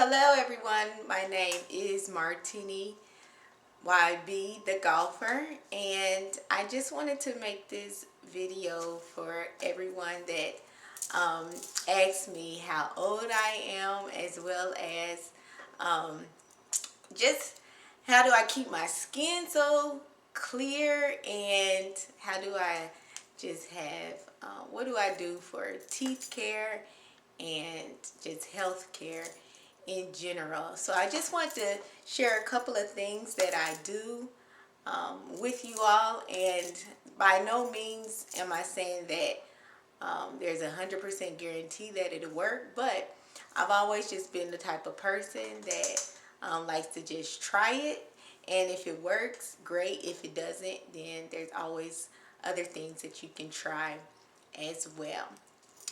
Hello everyone, my name is Martini YB the golfer, and I just wanted to make this video for everyone that asked me how old I am, as well as um, just how do I keep my skin so clear, and how do I just have what do I do for teeth care and just health care in general. So I just want to share a couple of things that I do with you all, and by no means am I saying that there's 100% guarantee that it'll work, but I've always just been the type of person that likes to just try it, and if it works, great. If it doesn't, then there's always other things that you can try as well.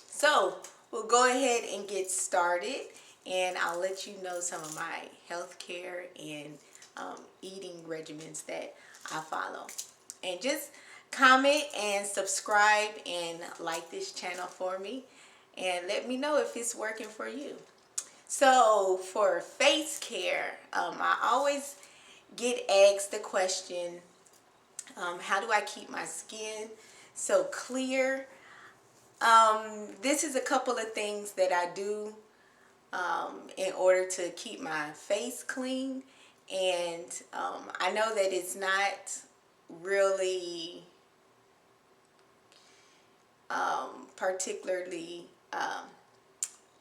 So we'll go ahead and get started, and I'll let you know some of my health care and eating regimens that I follow. And just comment and subscribe and like this channel for me, and let me know if it's working for you. So for face care, I always get asked the question, how do I keep my skin so clear? This is a couple of things that I do in order to keep my face clean, and I know that it's not really particularly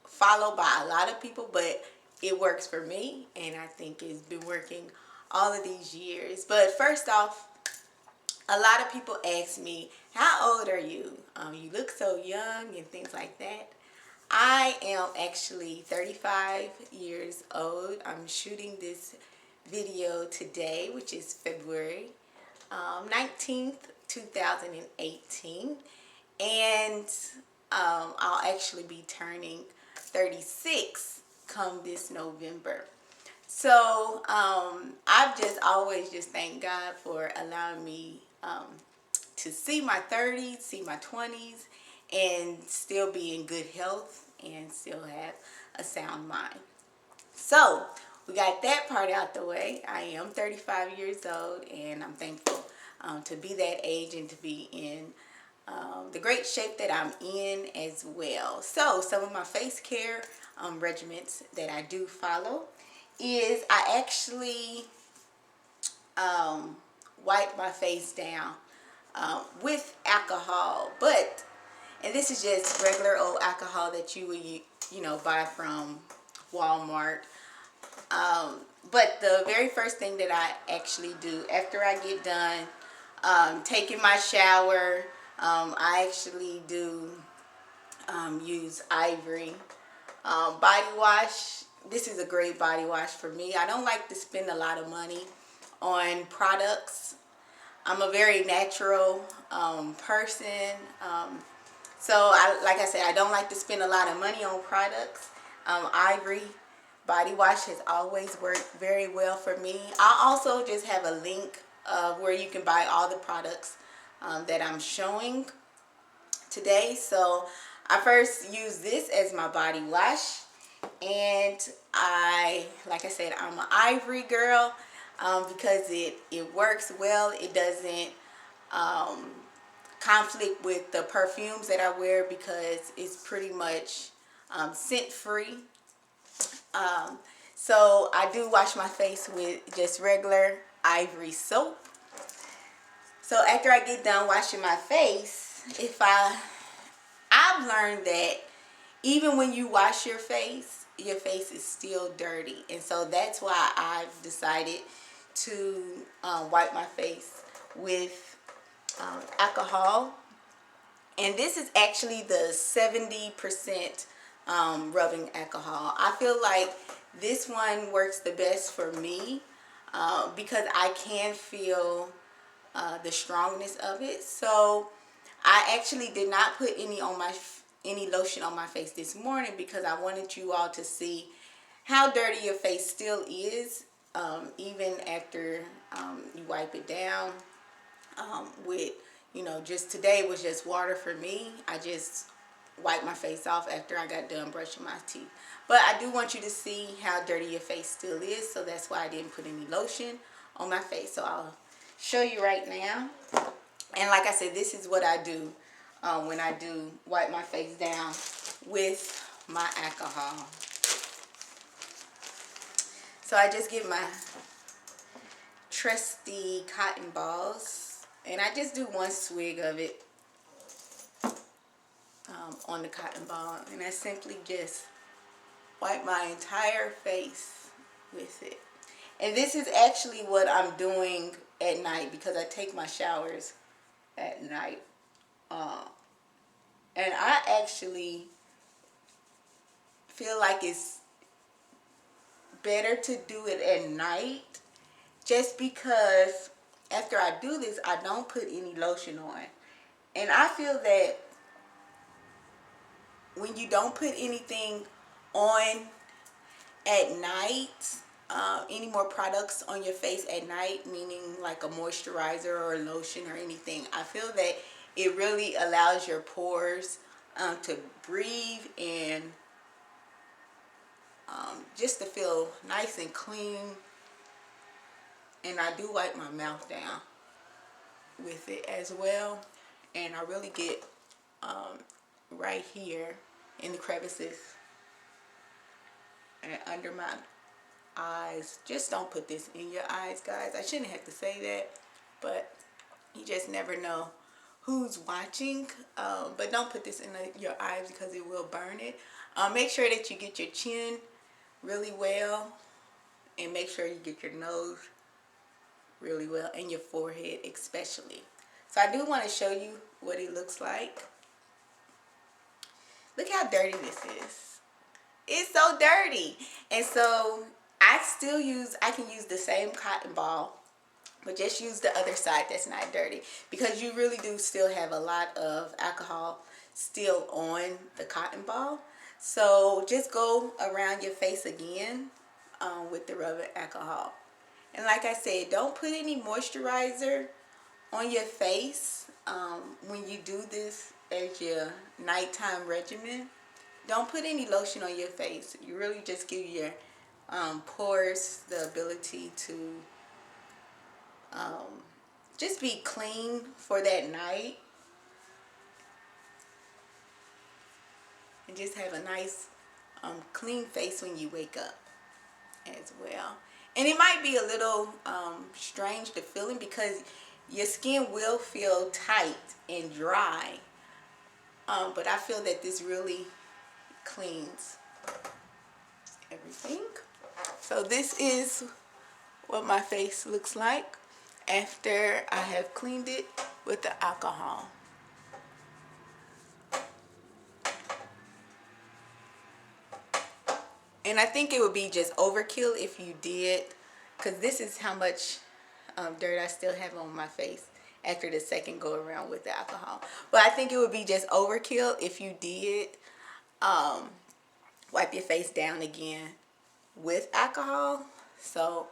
followed by a lot of people, but it works for me, and I think it's been working all of these years. But first off, a lot of people ask me, how old are you? You look so young and things like that. I am actually 35 years old. I'm shooting this video today, which is February 19th, 2018. And I'll actually be turning 36 come this November. So I've just always just thanked God for allowing me to see my 30s, see my 20s, and still be in good health and still have a sound mind. So we got that part out the way. I am 35 years old, and I'm thankful to be that age and to be in the great shape that I'm in as well. So some of my face care regimens that I do follow is I actually wipe my face down with alcohol, and this is just regular old alcohol that you would buy from Walmart. But the very first thing that I actually do after I get done taking my shower, I actually do use Ivory body wash. This is a great body wash for me. I don't like to spend a lot of money on products. I'm a very natural person. So like I said, I don't like to spend a lot of money on products. Ivory body wash has always worked very well for me. I also just have a link where you can buy all the products that I'm showing today. So I first use this as my body wash, and like I said, I'm an Ivory girl because it works well. It doesn't conflict with the perfumes that I wear because it's pretty much scent free. So I do wash my face with just regular Ivory soap. So after I get done washing my face, I've learned that even when you wash your face is still dirty, and so that's why I've decided to wipe my face with alcohol. And this is actually the 70% rubbing alcohol. I feel like this one works the best for me because I can feel the strongness of it. So I actually did not put any lotion on my face this morning because I wanted you all to see how dirty your face still is even after you wipe it down with just today was just water for me. I just wipe my face off after I got done brushing my teeth. But I do want you to see how dirty your face still is, so that's why I didn't put any lotion on my face. So I'll show you right now. And like I said, this is what I do when I do wipe my face down with my alcohol. So I just get my trusty cotton balls, and I just do one swig of it on the cotton ball, and I simply just wipe my entire face with it. And this is actually what I'm doing at night, because I take my showers at night. And I actually feel like it's better to do it at night, just because after I do this, I don't put any lotion on. And I feel that when you don't put anything on at night, any more products on your face at night, meaning like a moisturizer or a lotion or anything, I feel that it really allows your pores to breathe and just to feel nice and clean. And I do wipe my mouth down with it as well, and I really get right here in the crevices and under my eyes. Just don't put this in your eyes, guys. I shouldn't have to say that, but you just never know who's watching. But don't put this in your eyes, because it will burn it. Make sure that you get your chin really well, and make sure you get your nose really well, and your forehead especially. So I do want to show you what it looks like. Look how dirty this is. It's so dirty. And so I can use the same cotton ball, but just use the other side that's not dirty, because you really do still have a lot of alcohol still on the cotton ball. So just go around your face again with the rubbing alcohol. And like I said, don't put any moisturizer on your face when you do this as your nighttime regimen. Don't put any lotion on your face. You really just give your pores the ability to just be clean for that night, and just have a nice clean face when you wake up as well. And it might be a little strange to feeling, because your skin will feel tight and dry, but I feel that this really cleans everything. So this is what my face looks like after I have cleaned it with the alcohol. And I think it would be just overkill if you did, because this is how much dirt I still have on my face after the second go around with the alcohol. But I think it would be just overkill if you did wipe your face down again with alcohol. So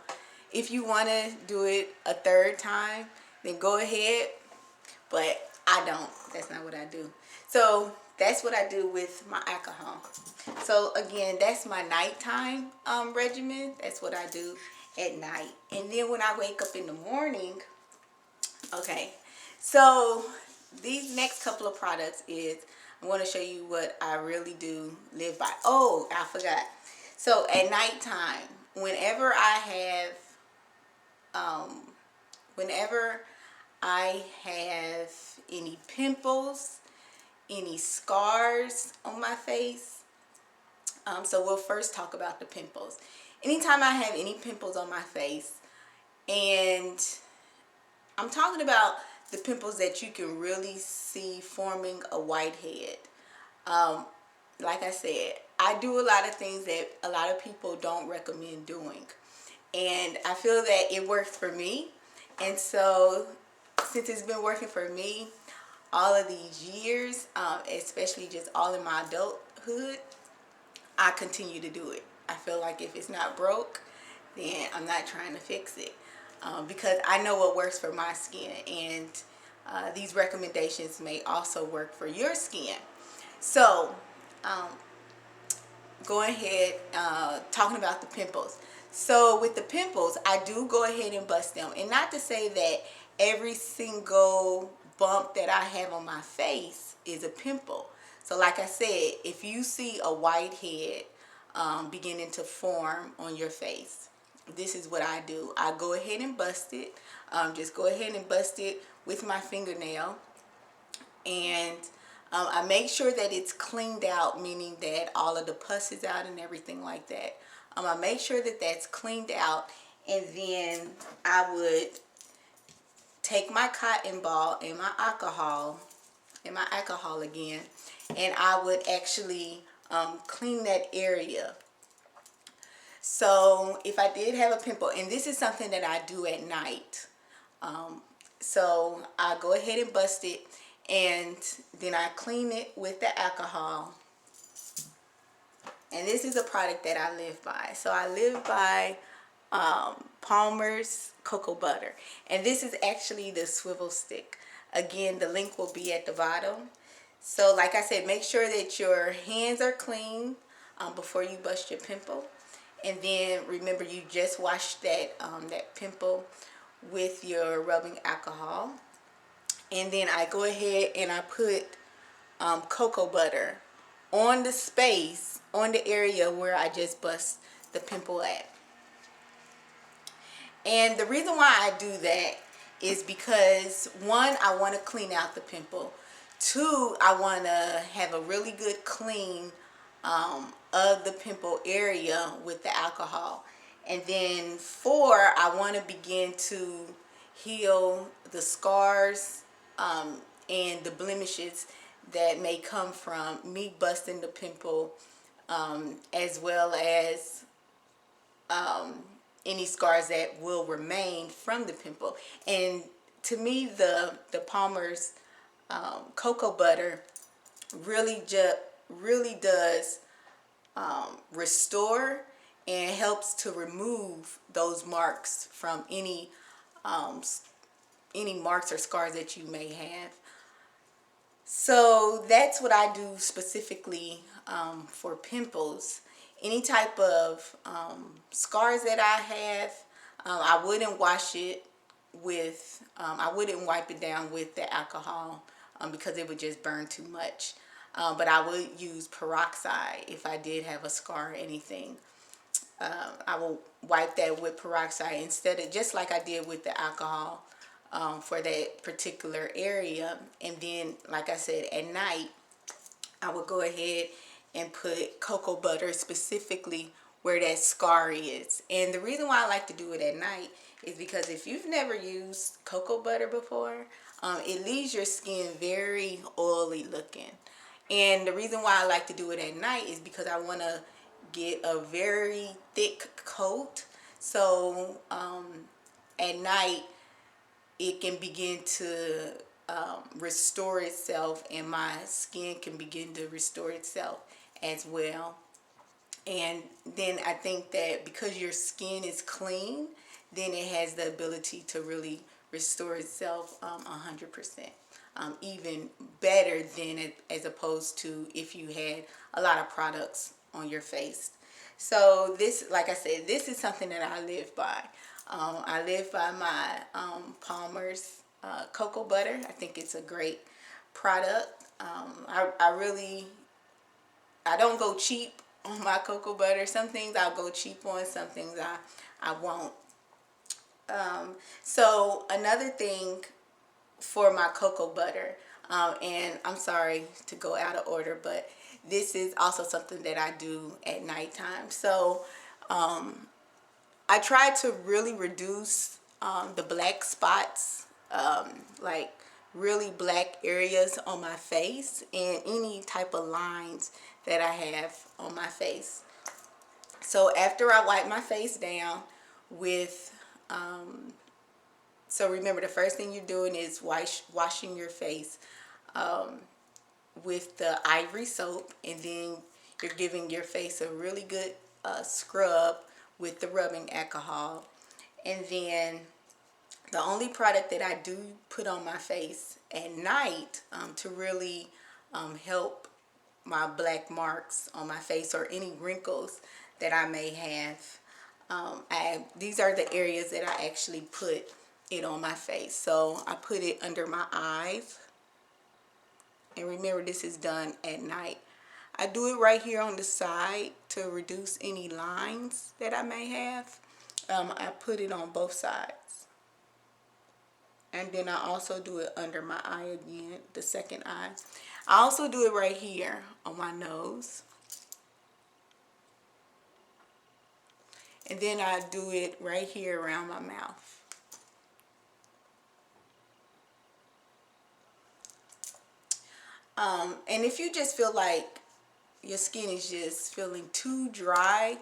if you want to do it a third time, then go ahead, but I don't. That's not what I do. So that's what I do with my alcohol. So again, that's my nighttime regimen. That's what I do at night. And then when I wake up in the morning, okay, so these next couple of products is, I'm going to show you what I really do live by. Oh, I forgot. So at nighttime, whenever I have any pimples, any scars on my face, so we'll first talk about the pimples. Anytime I have any pimples on my face, and I'm talking about the pimples that you can really see forming a whitehead. Like I said, I do a lot of things that a lot of people don't recommend doing, and I feel that it works for me. And so since it's been working for me all of these years, especially just all in my adulthood, I continue to do it. I feel like if it's not broke, then I'm not trying to fix it, because I know what works for my skin, and these recommendations may also work for your skin. So, um, going ahead, talking about the pimples. So with the pimples, I do go ahead and bust them. And not to say that every single bump that I have on my face is a pimple. So like I said, if you see a whitehead beginning to form on your face, this is what I do. I go ahead and bust it. Just go ahead and bust it with my fingernail. And I make sure that it's cleaned out, meaning that all of the pus is out and everything like that. I make sure that that's cleaned out, and then I would take my cotton ball and my alcohol again, and I would actually clean that area. So if I did have a pimple, and this is something that I do at night, so I go ahead and bust it, and then I clean it with the alcohol. And this is a product that I live by. So I live by Palmer's Cocoa Butter. And this is actually the swivel stick. Again, the link will be at the bottom. So like I said, make sure that your hands are clean before you bust your pimple. And then remember, you just wash that, that pimple with your rubbing alcohol. And then I go ahead and I put cocoa butter on the space, on the area where I just bust the pimple at. And the reason why I do that is because, one, I want to clean out the pimple. Two, I want to have a really good clean of the pimple area with the alcohol. And then four, I want to begin to heal the scars and the blemishes that may come from me busting the pimple, as well as any scars that will remain from the pimple. And to me, the Palmer's cocoa butter really does restore and helps to remove those marks from any marks or scars that you may have. So that's what I do specifically for pimples. Any type of scars that I have, I wouldn't wash it with, I wouldn't wipe it down with the alcohol because it would just burn too much. But I would use peroxide if I did have a scar or anything. I will wipe that with peroxide instead of, just like I did with the alcohol, for that particular area. And then, like I said, at night, I would go ahead and put cocoa butter specifically where that scar is. And the reason why I like to do it at night is because if you've never used cocoa butter before, it leaves your skin very oily looking. And the reason why I like to do it at night is because I want to get a very thick coat. So at night, it can begin to restore itself, and my skin can begin to restore itself as well. And then I think that because your skin is clean, then it has the ability to really restore itself 100%. Even better than it, as opposed to if you had a lot of products on your face. So this, like I said, this is something that I live by. I live by my Palmer's cocoa butter. I think it's a great product. I don't go cheap on my cocoa butter. Some things I'll go cheap on, some things I won't. So another thing for my cocoa butter, and I'm sorry to go out of order, but this is also something that I do at nighttime. So I try to really reduce the black spots, like really black areas on my face, and any type of lines that I have on my face. So after I wipe my face down with, so remember, the first thing you're doing is washing your face with the ivory soap, and then you're giving your face a really good scrub with the rubbing alcohol. And then the only product that I do put on my face at night to really help my black marks on my face or any wrinkles that I may have. These are the areas that I actually put it on my face. So I put it under my eyes. And remember, this is done at night. I do it right here on the side to reduce any lines that I may have. I put it on both sides. And then I also do it under my eye again, the second eye. I also do it right here on my nose. And then I do it right here around my mouth. And if you just feel like your skin is just feeling too dry,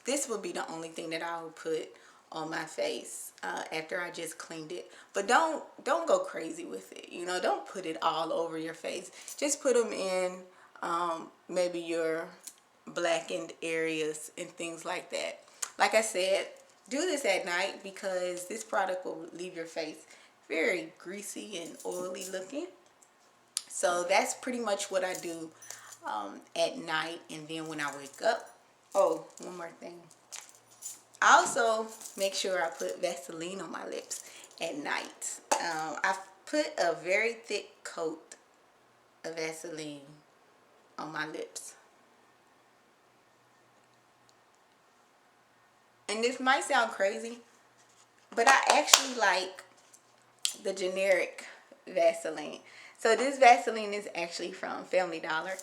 this would be the only thing that I would put on my face after I just cleaned it. But don't go crazy with it. You know, don't put it all over your face. Just put them in maybe your blackened areas and things like that. Like I said, do this at night because this product will leave your face very greasy and oily looking. So that's pretty much what I do at night. And then when I wake up, oh, one more thing. I also make sure I put Vaseline on my lips at night. I put a very thick coat of Vaseline on my lips. And this might sound crazy, but I actually like the generic Vaseline. So this Vaseline is actually from Family Dollar.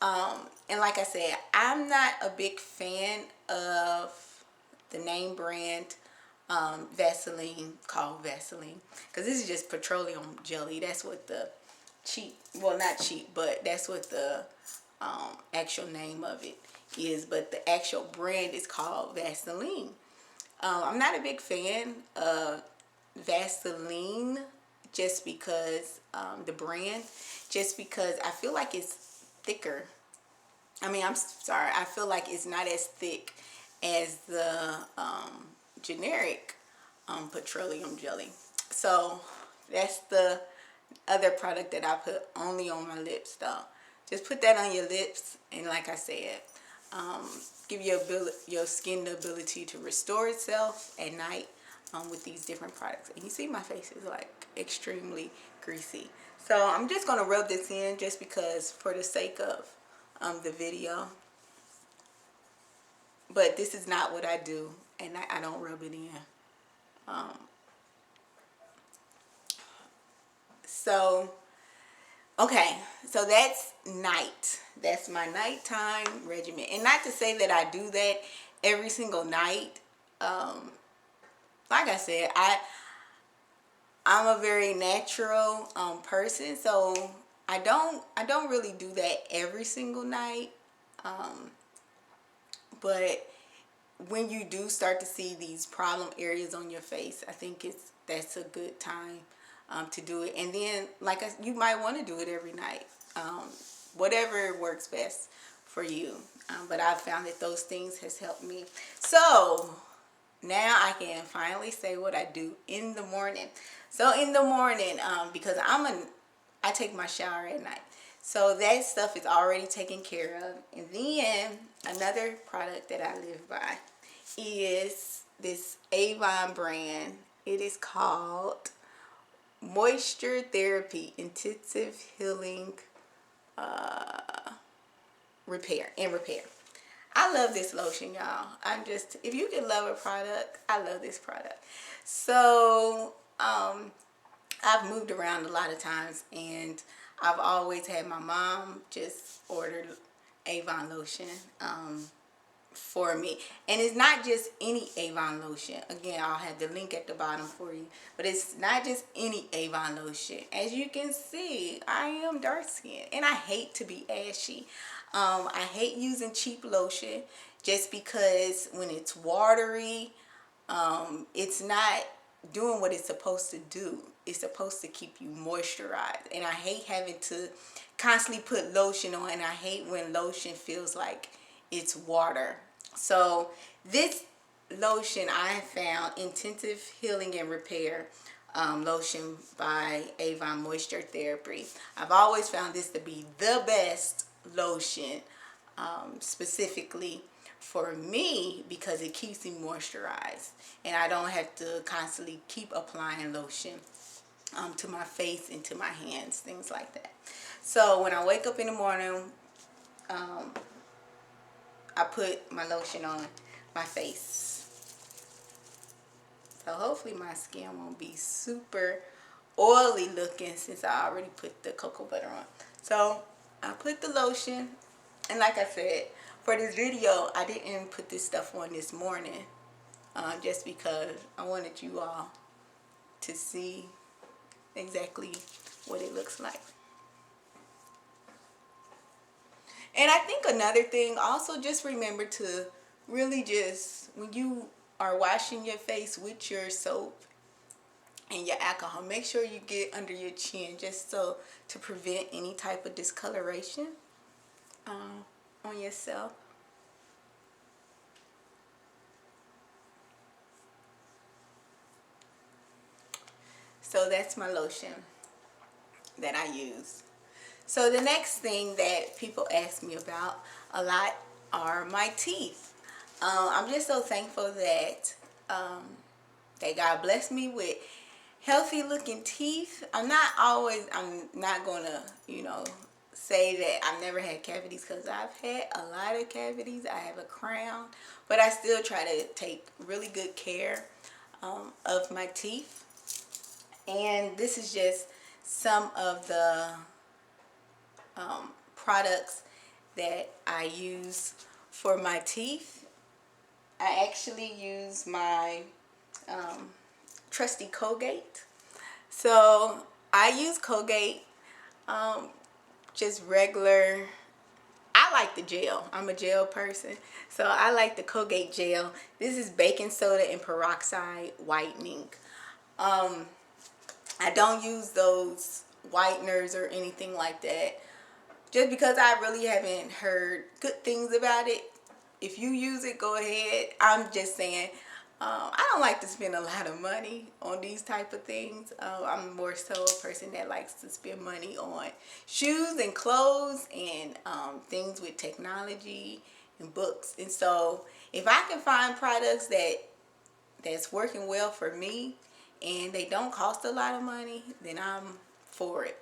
And like I said, I'm not a big fan of the name brand Vaseline called Vaseline, because this is just petroleum jelly. That's what the cheap, well, not cheap, but that's what the actual name of it is. But the actual brand is called Vaseline. I'm not a big fan of Vaseline just because the brand, just because I feel like it's thicker. I mean, I'm sorry, I feel like it's not as thick as the generic petroleum jelly. So that's the other product that I put only on my lips though. Just put that on your lips, and like I said, give your skin the ability to restore itself at night with these different products. And you see my face is like extremely greasy. So I'm just going to rub this in just because, for the sake of the video. But this is not what I do, and I don't rub it in. Okay, so that's night. That's my nighttime regimen. And not to say that I do that every single night. Like I said, I'm a very natural person, so I don't really do that every single night. But when you do start to see these problem areas on your face, I think that's a good time to do it. And then, you might want to do it every night, whatever works best for you. But I've found that those things has helped me. So now I can finally say what I do in the morning. So in the morning, because I take my shower at night, so that stuff is already taken care of. And then another product that I live by is this Avon brand. It is called Moisture Therapy Intensive Healing Repair. I love this lotion, y'all. If you can love a product, I love this product. So I've moved around a lot of times, and I've always had my mom just order Avon lotion for me. And it's not just any Avon lotion. Again, I'll have the link at the bottom for you. But it's not just any Avon lotion. As you can see, I am dark skinned, and I hate to be ashy. I hate using cheap lotion just because when it's watery, it's not doing what it's supposed to do. It's supposed to keep you moisturized. And I hate having to constantly put lotion on, and I hate when lotion feels like it's water. So this lotion I found, Intensive Healing and Repair, lotion by Avon Moisture Therapy. I've always found this to be the best lotion, specifically for me, because it keeps me moisturized and I don't have to constantly keep applying lotion to my face and to my hands, things like that. So when I wake up in the morning, I put my lotion on my face. So hopefully my skin won't be super oily looking since I already put the cocoa butter on. So I put the lotion, and like I said, for this video I didn't put this stuff on this morning, just because I wanted you all to see exactly what it looks like. And I think another thing, also just remember to really just, when you are washing your face with your soap and your alcohol, make sure you get under your chin, just so to prevent any type of discoloration on yourself. So that's my lotion that I use. So the next thing that people ask me about a lot are my teeth. I'm just so thankful that God blessed me with healthy looking teeth. I'm not gonna, say that I've never had cavities, because I've had a lot of cavities. I have a crown, but I still try to take really good care of my teeth. And this is just some of the products that I use for my teeth. I actually use my trusty Colgate. So I use Colgate, just regular. I like the gel. I'm a gel person, so I like the Colgate gel. This is baking soda and peroxide whitening. I don't use those whiteners or anything like that, just because I really haven't heard good things about it. If you use it, go ahead. I'm just saying, I don't like to spend a lot of money on these type of things. I'm more so a person that likes to spend money on shoes and clothes and things with technology and books. And so if I can find products that's working well for me and they don't cost a lot of money, then I'm for it.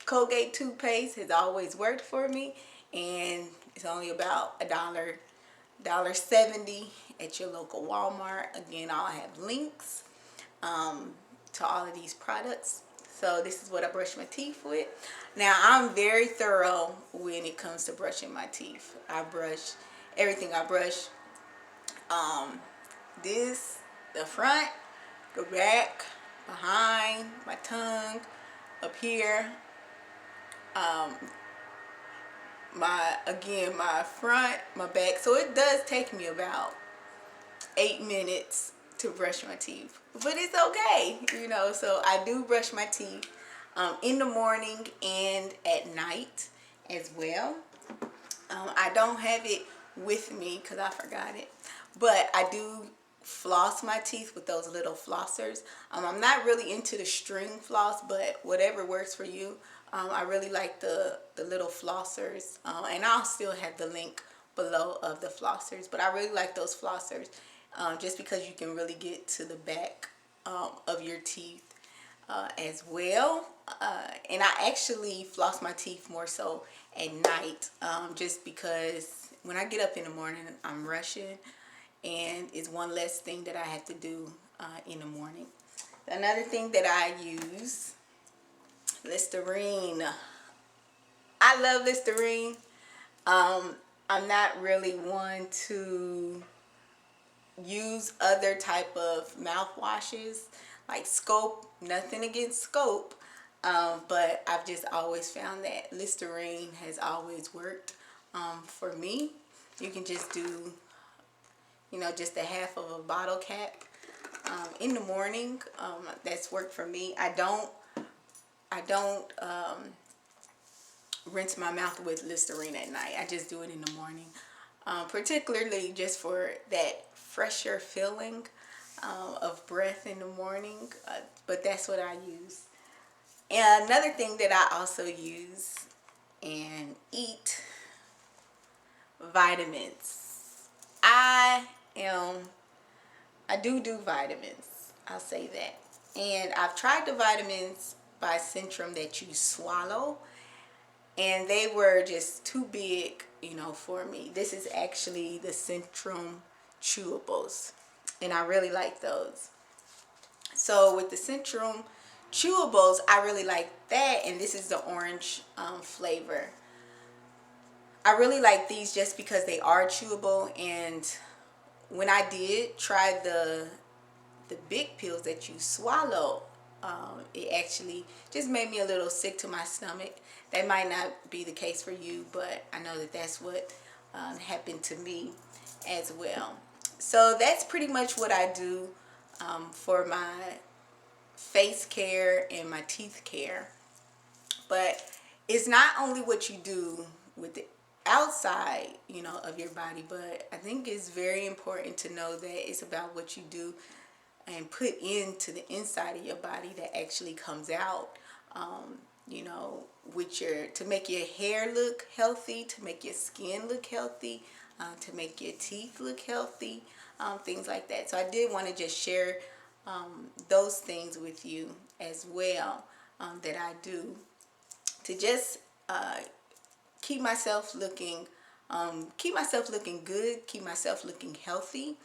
Colgate toothpaste has always worked for me, and it's only about $1.70 at your local Walmart. Again, I'll have links to all of these products. So this is what I brush my teeth with. Now, I'm very thorough when it comes to brushing my teeth. I brush everything. I brush the front, the back, behind, my tongue, up here, my front, my back. So it does take me about 8 minutes to brush my teeth, but it's okay, so I do brush my teeth in the morning and at night as well. I don't have it with me because I forgot it, but I do floss my teeth with those little flossers. I'm not really into the string floss, but whatever works for you. I really like the little flossers, and I'll still have the link below of the flossers, but I really like those flossers, just because you can really get to the back of your teeth as well. And I actually floss my teeth more so at night, just because when I get up in the morning, I'm rushing, and it's one less thing that I have to do in the morning. Another thing that I use, Listerine. I love Listerine. I'm not really one to use other type of mouthwashes like Scope. Nothing against Scope, but I've just always found that Listerine has always worked for me. You can just do, just a half of a bottle cap in the morning. That's worked for me. I don't rinse my mouth with Listerine at night. I just do it in the morning, particularly just for that fresher feeling. of breath in the morning, but that's what I use. And another thing that I also use and eat, vitamins. I am, I do vitamins. I'll say that. And I've tried the vitamins by Centrum that you swallow, and they were just too big, for me. This is actually the Centrum chewables, and I really like those. So with the Centrum chewables, I really like that, and this is the orange flavor. I really like these just because they are chewable, and when I did try the big pills that you swallow, it actually just made me a little sick to my stomach. That might not be the case for you, but I know that that's what happened to me as well. So that's pretty much what I do for my face care and my teeth care. But it's not only what you do with the outside, of your body, but I think it's very important to know that it's about what you do and put into the inside of your body that actually comes out, with to make your hair look healthy, to make your skin look healthy, to make your teeth look healthy, things like that. So I did want to just share those things with you as well, that I do to just keep myself looking good, keep myself looking healthy,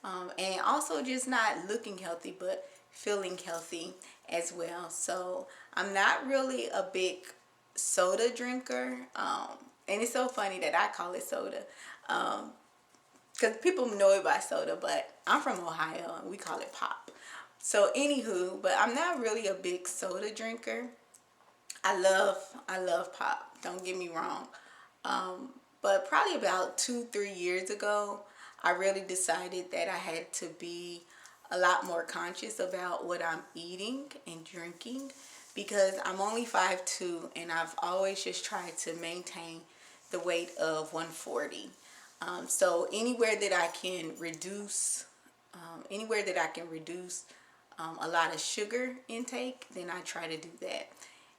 and also just not looking healthy but feeling healthy as well. So I'm not really a big soda drinker, and it's so funny that I call it soda, because people know it by soda, but I'm from Ohio and we call it pop. So anywho, but I'm not really a big soda drinker. I love pop, don't get me wrong. But probably about 2-3 years ago, I really decided that I had to be a lot more conscious about what I'm eating and drinking, because I'm only 5'2", and I've always just tried to maintain the weight of 140. So anywhere that I can reduce a lot of sugar intake, then I try to do that.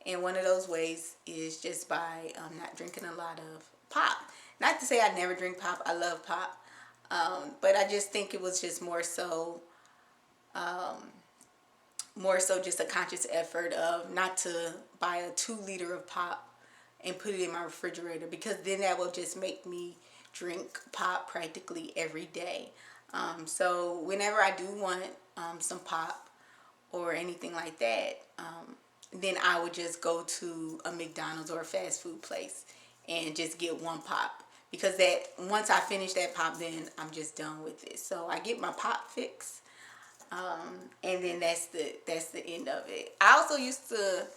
And one of those ways is just by not drinking a lot of pop. Not to say I never drink pop. I love pop. But I just think it was just more so just a conscious effort of not to buy a 2 liter of pop and put it in my refrigerator, because then that will just make me drink pop practically every day. So whenever I do want some pop or anything like that, then I would just go to a McDonald's or a fast food place and just get one pop, because that once I finish that pop, then I'm just done with it. So I get my pop fix, and then that's the end of it. I also used to,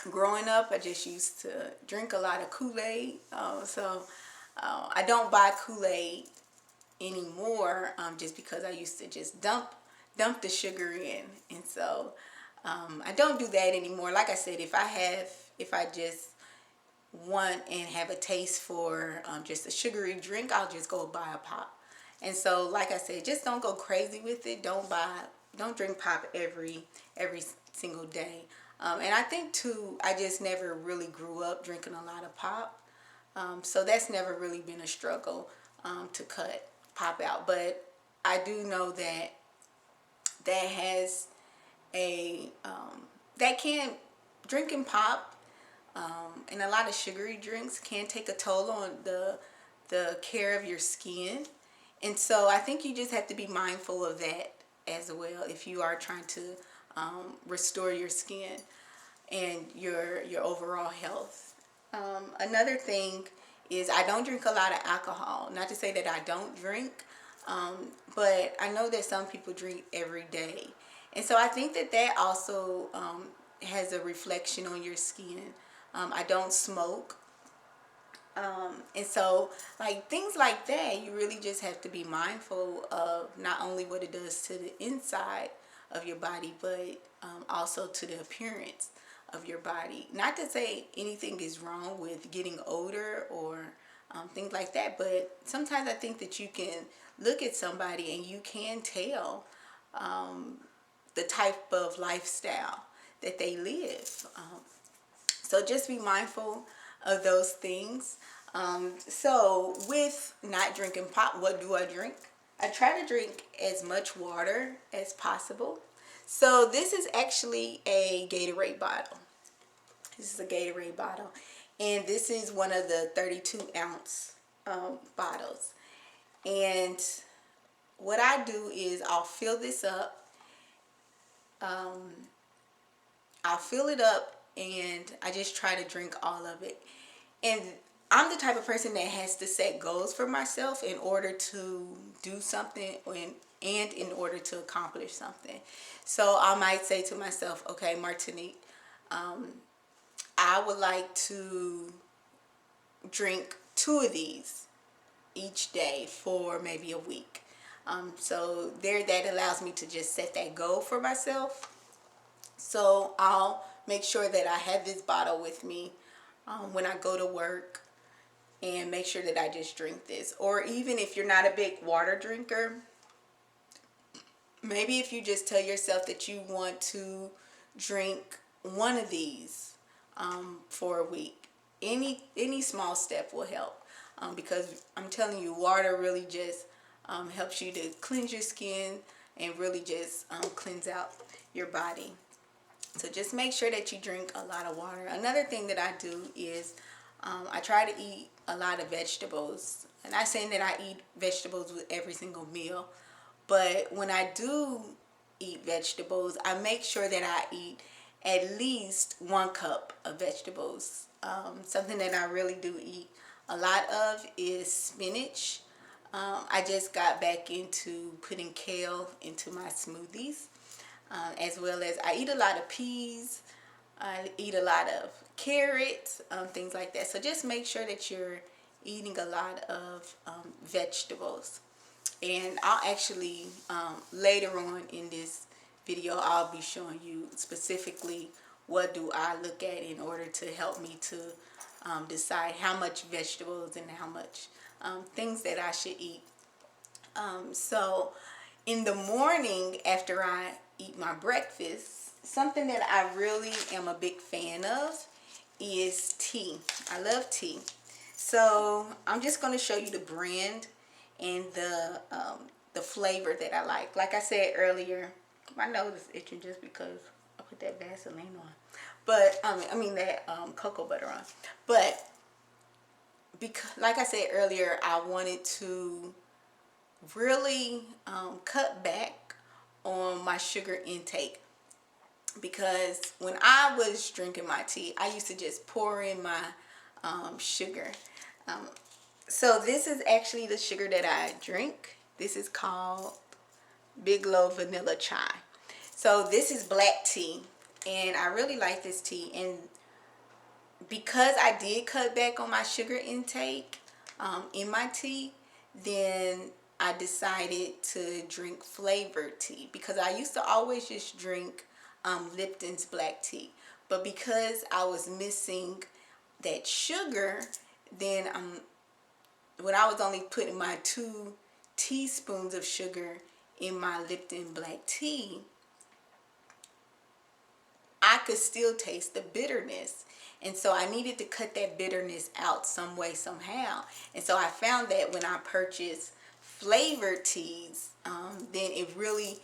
growing up, I just used to drink a lot of Kool-Aid. I don't buy Kool-Aid anymore, just because I used to just dump the sugar in, and so I don't do that anymore. Like I said, if I just want and have a taste for just a sugary drink, I'll just go buy a pop. And so, like I said, just don't go crazy with it. Don't drink pop every single day. And I think too, I just never really grew up drinking a lot of pop. So that's never really been a struggle to cut pop out. But I do know that has a that can drinking pop and a lot of sugary drinks can take a toll on the care of your skin. And so I think you just have to be mindful of that as well if you are trying to restore your skin and your overall health. Another thing is I don't drink a lot of alcohol. Not to say that I don't drink, but I know that some people drink every day. And so I think that also has a reflection on your skin. I don't smoke. And so, like, things like that, you really just have to be mindful of not only what it does to the inside of your body, but also to the appearance of your body. Not to say anything is wrong with getting older or things like that, but sometimes I think that you can look at somebody and you can tell the type of lifestyle that they live. So just be mindful of those things. So with not drinking pop, what do I drink? I try to drink as much water as possible. So this is actually a Gatorade bottle. This is a Gatorade bottle. And this is one of the 32-ounce bottles. And what I do is I'll fill this up. I'll fill it up and I just try to drink all of it. And I'm the type of person that has to set goals for myself in order to do something and in order to accomplish something. So I might say to myself, okay, Martinique, I would like to drink 2 of these each day for maybe a week. So that allows me to just set that goal for myself. So I'll make sure that I have this bottle with me when I go to work, and make sure that I just drink this. Or even if you're not a big water drinker, maybe if you just tell yourself that you want to drink 1 of these for a week, any small step will help, because I'm telling you, water really just helps you to cleanse your skin and really just cleanse out your body. So just make sure that you drink a lot of water. Another thing that I do is I try to eat a lot of vegetables. I'm not saying that I eat vegetables with every single meal, but when I do eat vegetables, I make sure that I eat at least 1 cup of vegetables. Something that I really do eat a lot of is spinach. I just got back into putting kale into my smoothies. As well as I eat a lot of peas, I eat a lot of carrots, things like that. So just make sure that you're eating a lot of vegetables. And I'll actually, later on in this video, I'll be showing you specifically what do I look at in order to help me to decide how much vegetables and how much things that I should eat. So in the morning after I eat my breakfast, something that I really am a big fan of is tea. I love tea. So I'm just going to show you the brand and the flavor that I like. Like I said earlier, my nose is itching just because I put that Vaseline on. But I mean that cocoa butter on. But because, like I said earlier, I wanted to really cut back on my sugar intake, because when I was drinking my tea, I used to just pour in my sugar. So this is actually the sugar that I drink. This is called Bigelow Vanilla Chai. So this is black tea, and I really like this tea. And because I did cut back on my sugar intake in my tea, then I decided to drink flavored tea, because I used to always just drink Lipton's black tea. But because I was missing that sugar, then when I was only putting my 2 teaspoons of sugar in my Lipton black tea, I could still taste the bitterness. And so I needed to cut that bitterness out some way, somehow. And so I found that when I purchased flavored teas, then it really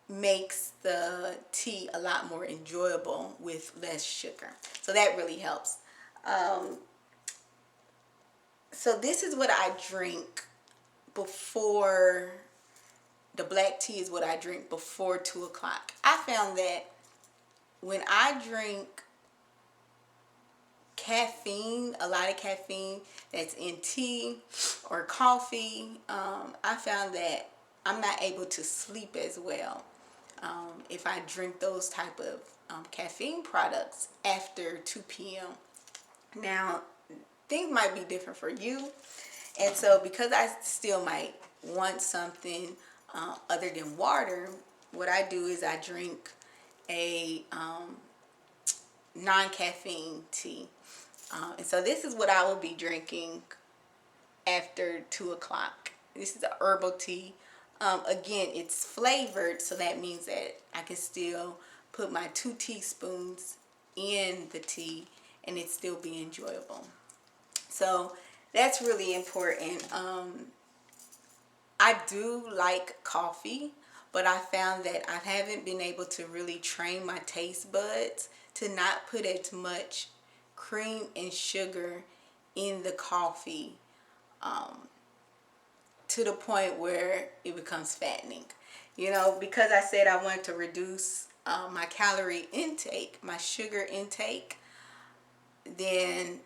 makes the tea a lot more enjoyable with less sugar. So that really helps. So this is what I drink before, the black tea is what I drink before 2 o'clock. I found that when I drink caffeine, a lot of caffeine that's in tea or coffee, I found that I'm not able to sleep as well if I drink those type of caffeine products after 2 p.m. Now, things might be different for you, and so because I still might want something other than water, what I do is I drink a non-caffeine tea. And so this is what I will be drinking after 2 o'clock. This is a herbal tea. Again, it's flavored, so that means that I can still put my 2 teaspoons in the tea and it still be enjoyable. So that's really important. I do like coffee, but I found that I haven't been able to really train my taste buds to not put as much cream and sugar in the coffee, to the point where it becomes fattening. You know, because I said I wanted to reduce my calorie intake, my sugar intake, then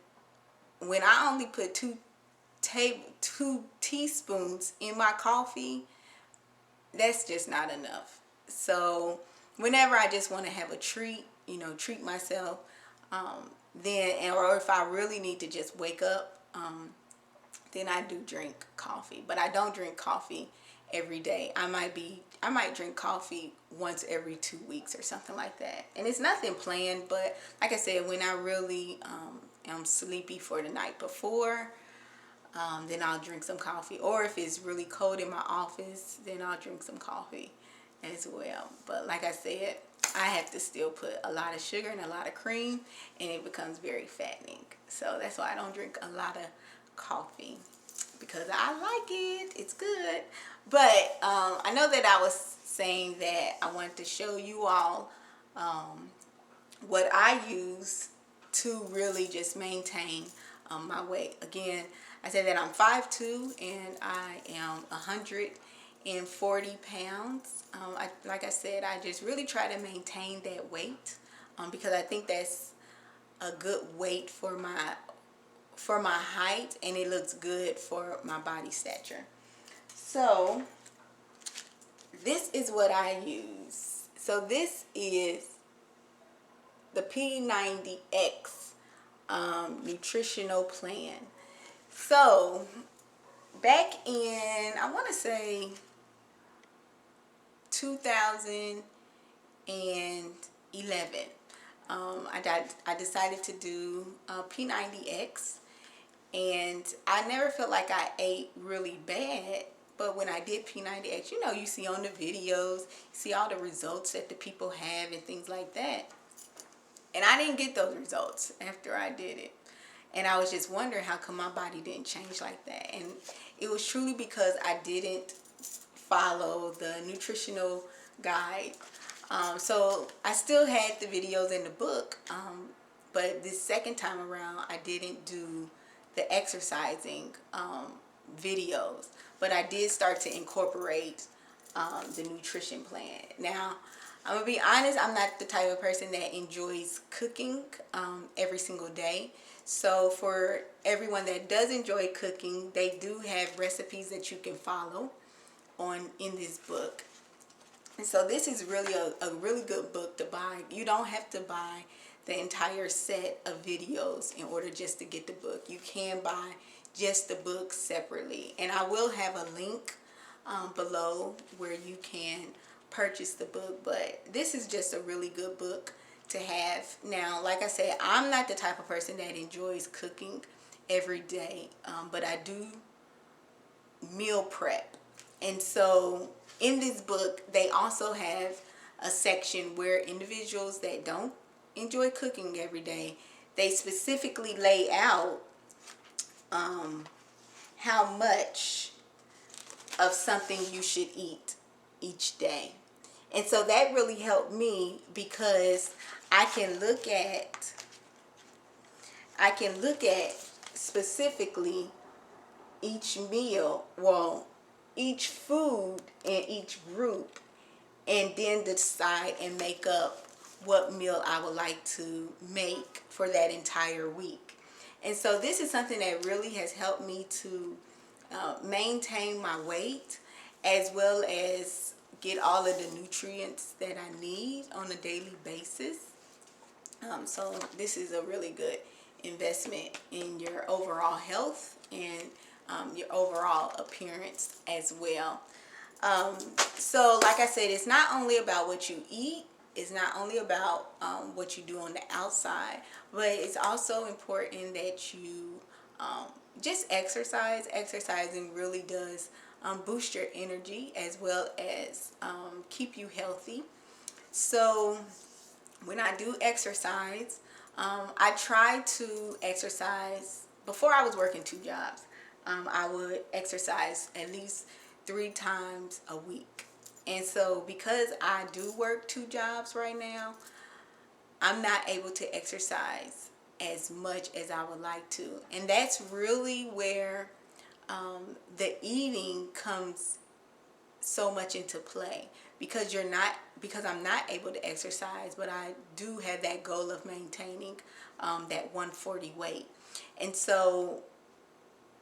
when I only put 2 teaspoons in my coffee, that's just not enough. So whenever I just want to have a treat, you know, treat myself, then, or if I really need to just wake up, then I do drink coffee. But I don't drink coffee every day. I might drink coffee once every 2 weeks or something like that. And it's nothing planned, but like I said, when I really am sleepy for the night before, then I'll drink some coffee. Or if it's really cold in my office, then I'll drink some coffee as well. But like I said, I have to still put a lot of sugar and a lot of cream, and it becomes very fattening. So that's why I don't drink a lot of coffee, because I like it. It's good. But I know that I was saying that I wanted to show you all what I use to really just maintain my weight. Again, I said that I'm 5'2" and I am 140 pounds. Like I said, I just really try to maintain that weight because I think that's a good weight for my height, and it looks good for my body stature. So this is what I use. So this is the P90X nutritional plan. So back in, I want to say 2011, I decided to do P90X, and I never felt like I ate really bad. But when I did P90X, you know, you see on the videos, you see all the results that the people have and things like that. And I didn't get those results after I did it. And I was just wondering how come my body didn't change like that. And it was truly because I didn't follow the nutritional guide. So I still had the videos in the book, but this second time around I didn't do the exercising videos, but I did start to incorporate the nutrition plan. Now, I'm gonna be honest, I'm not the type of person that enjoys cooking every single day. So for everyone that does enjoy cooking, they do have recipes that you can follow in this book. And so this is really a really good book to buy. You don't have to buy the entire set of videos in order just to get the book. You can buy just the book separately. And I will have a link below where you can purchase the book. But this is just a really good book to have. Now, like I said, I'm not the type of person that enjoys cooking every day. But I do meal prep. And so in this book, they also have a section where individuals that don't enjoy cooking every day, they specifically lay out how much of something you should eat each day. And so that really helped me because I can look at specifically each meal, well, each food in each group, and then decide and make up what meal I would like to make for that entire week. And so this is something that really has helped me to maintain my weight, as well as get all of the nutrients that I need on a daily basis. So this is a really good investment in your overall health and your overall appearance as well. So like I said, it's not only about what you eat, it's not only about what you do on the outside, but it's also important that you just exercise. Exercising really does boost your energy as well as keep you healthy. So when I do exercise, I try to exercise. Before I was working 2 jobs, I would exercise at least 3 times a week. And so because I do work 2 jobs right now, I'm not able to exercise as much as I would like to. And that's really where the eating comes so much into play, because I'm not able to exercise, but I do have that goal of maintaining that 140 weight. And so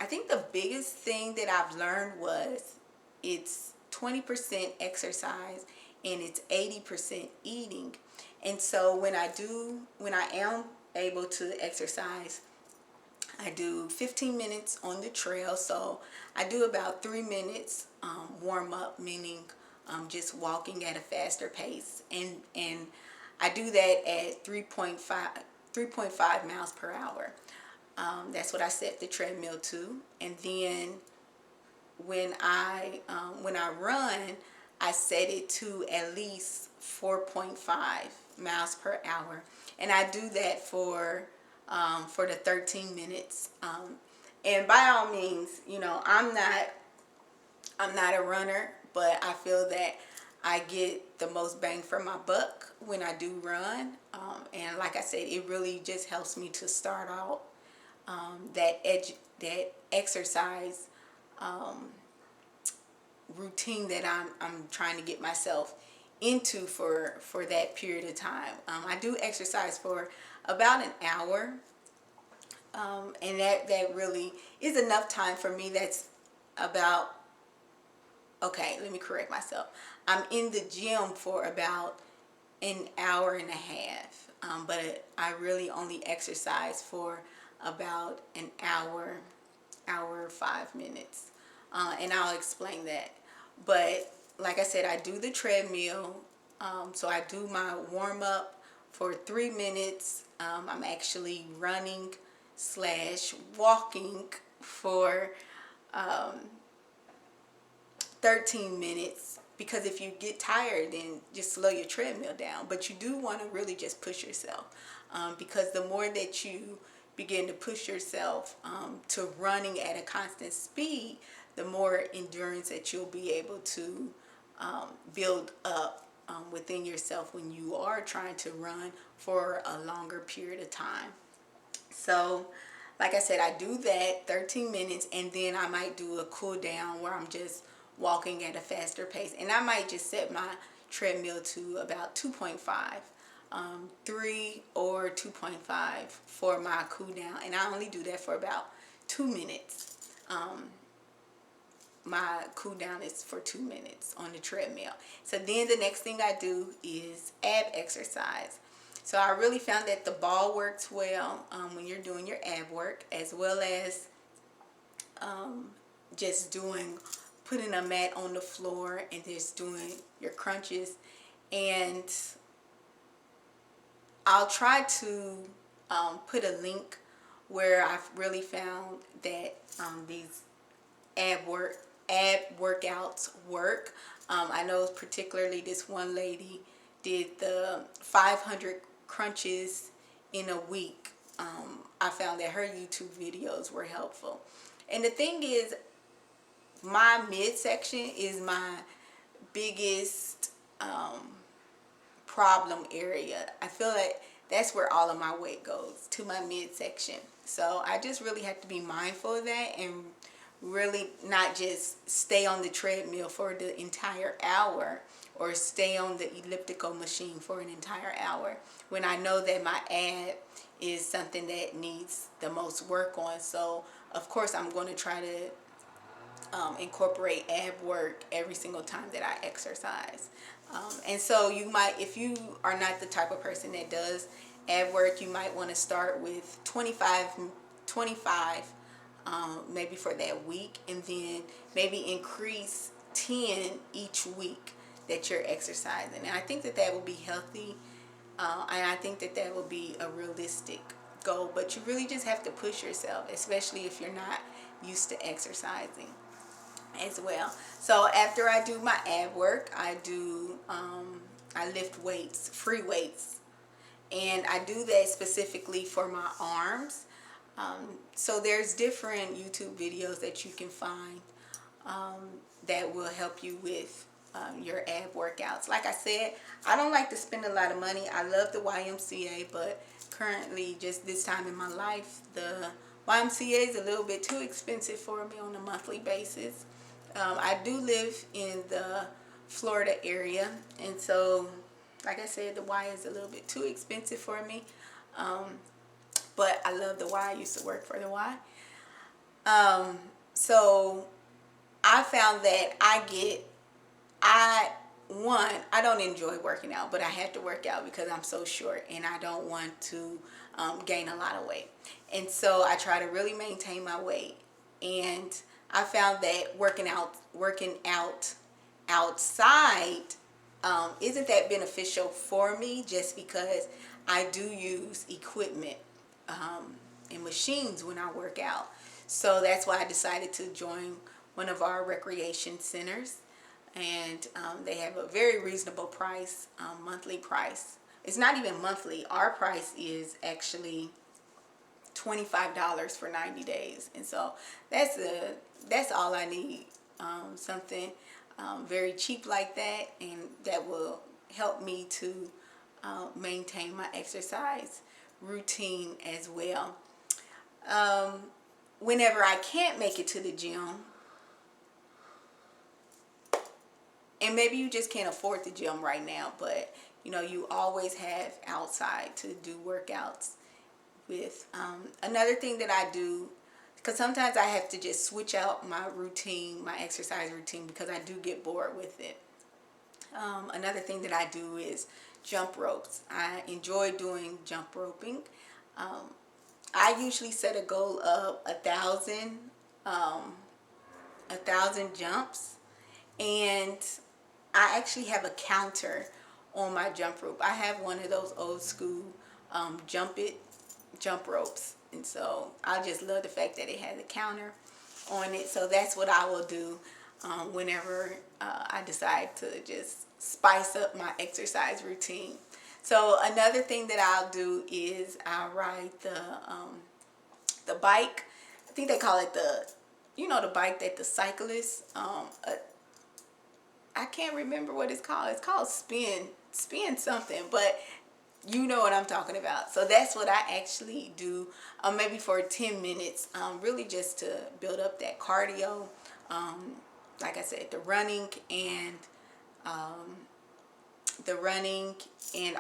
I think the biggest thing that I've learned was it's 20% exercise and it's 80% eating. And so when I am able to exercise, I do 15 minutes on the trail. So I do about 3 minutes warm up, meaning just walking at a faster pace. And I do that at 3.5 miles per hour. That's what I set the treadmill to. And then when I run, I set it to at least 4.5 miles per hour, and I do that for the 13 minutes. And by all means, I'm not a runner, but I feel that I get the most bang for my buck when I do run. And like I said, it really just helps me to start out that exercise routine that I'm trying to get myself into for that period of time. I do exercise for about an hour, and that really is enough time for me. That's about, okay, let me correct myself. I'm in the gym for about an hour and a half, but I really only exercise for about an hour, 5 minutes, and I'll explain that. But like I said, I do the treadmill, so I do my warm up for 3 minutes. I'm actually running / walking for 13 minutes, because if you get tired, then just slow your treadmill down. But you do want to really just push yourself, because the more that you begin to push yourself to running at a constant speed, the more endurance that you'll be able to build up within yourself when you are trying to run for a longer period of time. So like I said, I do that 13 minutes, and then I might do a cool down where I'm just walking at a faster pace, and I might just set my treadmill to about 2.5, 3 or 2.5 for my cool down, and I only do that for about 2 minutes. My cool down is for 2 minutes on the treadmill. So then the next thing I do is ab exercise. So I really found that the ball works well when you're doing your ab work, as well as just putting a mat on the floor and just doing your crunches. And I'll try to put a link where I've really found that these ab workouts work. I know particularly this one lady did the 500 crunches in a week. I found that her YouTube videos were helpful. And the thing is, my midsection is my biggest problem area. I feel like that's where all of my weight goes, to my midsection. So I just really have to be mindful of that, and really not just stay on the treadmill for the entire hour, or stay on the elliptical machine for an entire hour, when I know that my ab is something that needs the most work on. So of course I'm going to try to incorporate ab work every single time that I exercise. And so you might, if you are not the type of person that does ab work, you might want to start with 25 maybe for that week, and then maybe increase 10 each week that you're exercising. And I think that that will be healthy, and I think that that will be a realistic goal. But you really just have to push yourself, especially if you're not used to exercising. as well. So after I do my ab work, I lift weights, free weights, and I do that specifically for my arms. So there's different YouTube videos that you can find that will help you with your ab workouts. Like I said, I don't like to spend a lot of money. I love the YMCA, but currently, just this time in my life, the YMCA is a little bit too expensive for me on a monthly basis. I do live in the Florida area, and so, like I said, the Y is a little bit too expensive for me. But I love the Y. I used to work for the Y. So I found that I don't enjoy working out, but I have to work out because I'm so short and I don't want to gain a lot of weight. And so I try to really maintain my weight. And I found that working out outside isn't that beneficial for me, just because I do use equipment and machines when I work out. So that's why I decided to join one of our recreation centers, and they have a very reasonable price, monthly price. It's not even monthly. Our price is actually $25 for 90 days, and so that's all I need. Something very cheap like that, and that will help me to maintain my exercise routine as well. Whenever I can't make it to the gym, and maybe you just can't afford the gym right now, but you always have outside to do workouts with. Another thing that I do, because sometimes I have to just switch out my routine, my exercise routine, because I do get bored with it. Another thing that I do is jump ropes. I enjoy doing jump roping. I usually set a goal of 1,000 jumps, and I actually have a counter on my jump rope. I have one of those old school jump ropes, and so I just love the fact that it has a counter on it. So that's what I will do whenever I decide to just spice up my exercise routine. So another thing that I'll do is I'll ride the bike. I think they call it the bike that the cyclists I can't remember what it's called. It's called spin something, but you know what I'm talking about. So that's what I actually do, maybe for 10 minutes, really just to build up that cardio. Like I said, the running and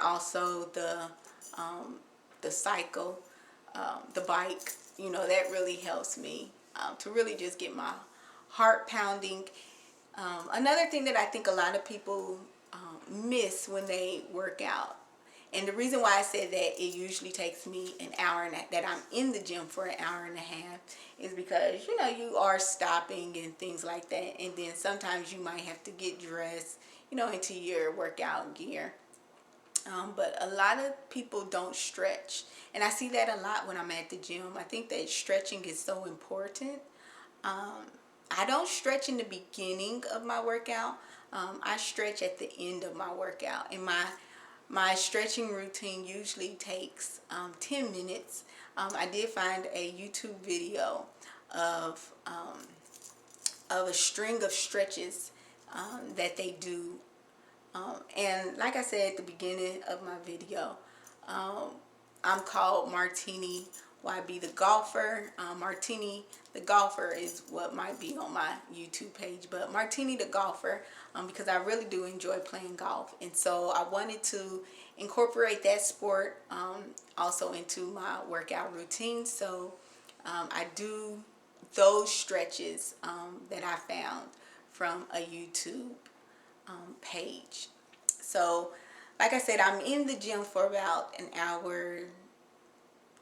also the cycle, the bike. That really helps me to really just get my heart pounding. Another thing that I think a lot of people miss when they work out, and the reason why I said that it usually takes me an hour and that I'm in the gym for an hour and a half, is because you are stopping and things like that, and then sometimes you might have to get dressed into your workout gear. But a lot of people don't stretch, and I see that a lot when I'm at the gym. I think that stretching is so important. I don't stretch in the beginning of my workout. I stretch at the end of my workout, and my stretching routine usually takes 10 minutes. I did find a YouTube video of a string of stretches that they do. And like I said at the beginning of my video, I'm called Martini YB the Golfer. Martini the Golfer is what might be on my YouTube page, but Martini the Golfer, because I really do enjoy playing golf, and so I wanted to incorporate that sport also into my workout routine. So I do those stretches that I found from a YouTube page. So like I said, I'm in the gym for about an hour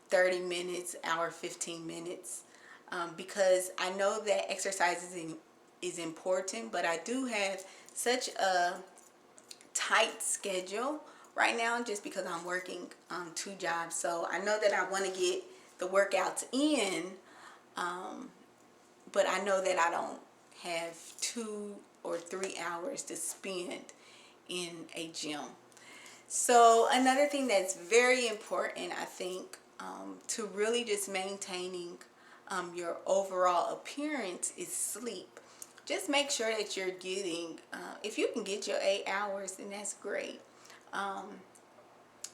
30 minutes, hour 15 minutes, because I know that exercise is important, but I do have such a tight schedule right now just because I'm working 2 jobs. So I know that I want to get the workouts in, but I know that I don't have 2 or 3 hours to spend in a gym. So another thing that's very important, I think, to really just maintaining your overall appearance is sleep. Just make sure that you're getting, if you can get your 8 hours, then that's great.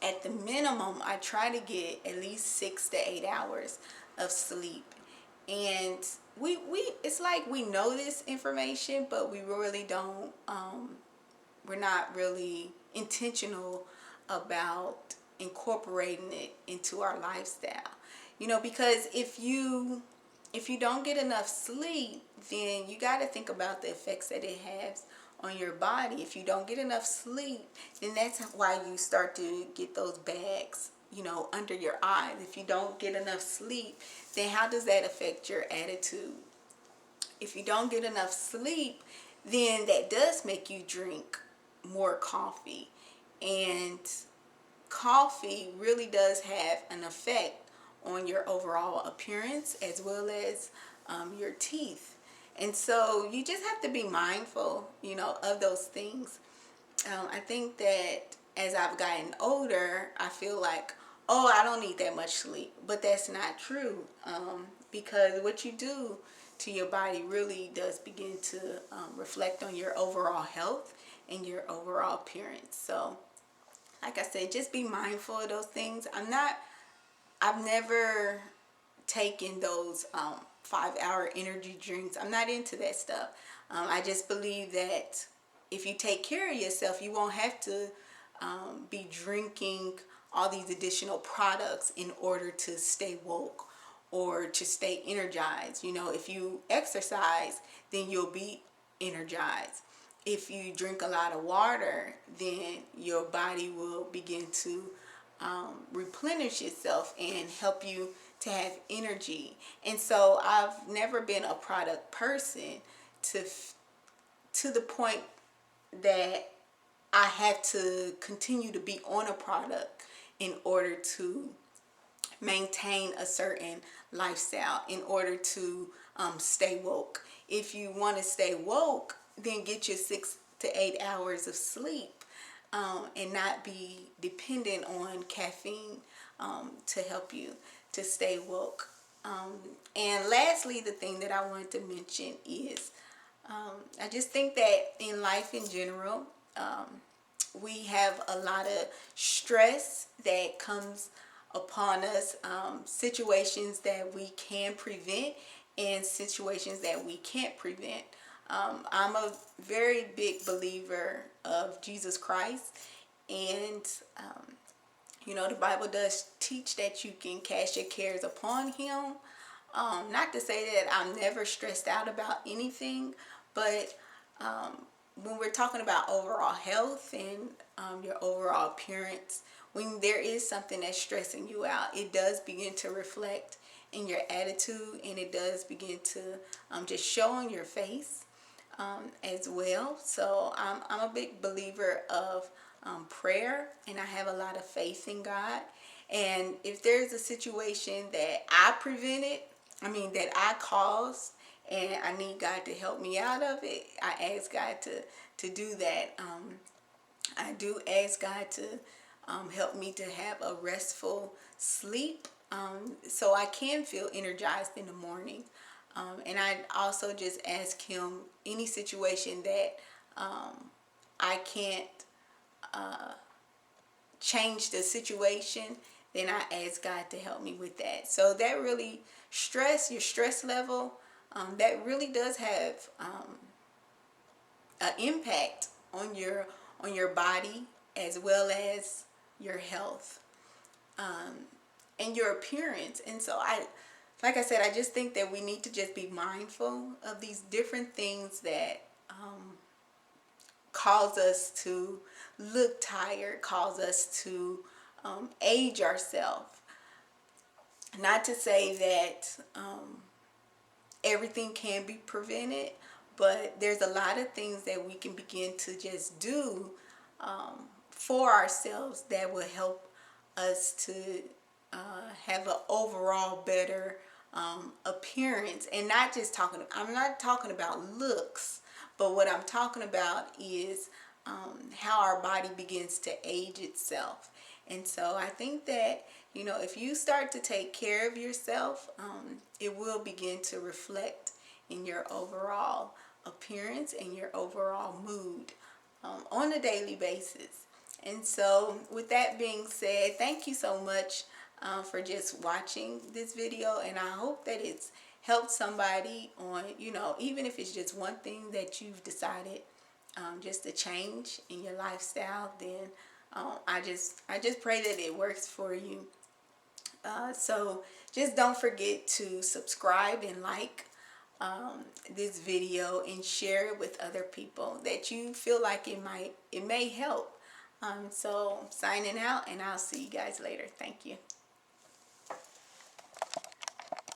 At the minimum, I try to get at least 6 to 8 hours of sleep. And we it's like we know this information, but we really don't, we're not really intentional about incorporating it into our lifestyle. Because if you don't get enough sleep, then you got to think about the effects that it has on your body. If you don't get enough sleep, then that's why you start to get those bags, under your eyes. If you don't get enough sleep, then how does that affect your attitude? If you don't get enough sleep, then that does make you drink more coffee. And coffee really does have an effect on your overall appearance as well as your teeth. And so you just have to be mindful, of those things. I think that as I've gotten older, I feel like, oh, I don't need that much sleep. But that's not true, because what you do to your body really does begin to reflect on your overall health and your overall appearance. So, like I said, just be mindful of those things. I've never taken those 5-hour energy drinks. I'm not into that stuff. I just believe that if you take care of yourself, you won't have to be drinking all these additional products in order to stay woke or to stay energized. If you exercise, then you'll be energized. If you drink a lot of water, then your body will begin to replenish itself and help you to have energy. And so I've never been a product person to the point that I have to continue to be on a product in order to maintain a certain lifestyle, in order to stay woke. If you want to stay woke, then get your 6 to 8 hours of sleep, and not be dependent on caffeine to help you to stay woke. And lastly, the thing that I wanted to mention is I just think that in life in general, we have a lot of stress that comes upon us, situations that we can prevent and situations that we can't prevent. I'm a very big believer of Jesus Christ, and the Bible does teach that you can cast your cares upon Him. Not to say that I'm never stressed out about anything, but when we're talking about overall health and your overall appearance, when there is something that's stressing you out, it does begin to reflect in your attitude, and it does begin to just show on your face as well. So I'm a big believer of prayer, and I have a lot of faith in God. And if there's a situation that that I caused, and I need God to help me out of it, I ask God to do that. I do ask God to help me to have a restful sleep, so I can feel energized in the morning. And I also just ask Him any situation that I can't change the situation, then I ask God to help me with that. So that really your stress level, that really does have an impact on your body as well as your health, and your appearance. And so like I said, I just think that we need to just be mindful of these different things that cause us to look tired, cause us to age ourselves. Not to say that everything can be prevented, but there's a lot of things that we can begin to just do for ourselves that will help us to have an overall better appearance, and not just talking, I'm not talking about looks, but what I'm talking about is how our body begins to age itself. And so I think that, you know, if you start to take care of yourself, it will begin to reflect in your overall appearance and your overall mood on a daily basis. And so with that being said, thank you so much for just watching this video, and I hope that it's helped somebody on, you know, even if it's just one thing that you've decided just to change in your lifestyle, then I just pray that it works for you. So just don't forget to subscribe and like this video and share it with other people that you feel like it may help. So signing out, and I'll see you guys later. Thank you.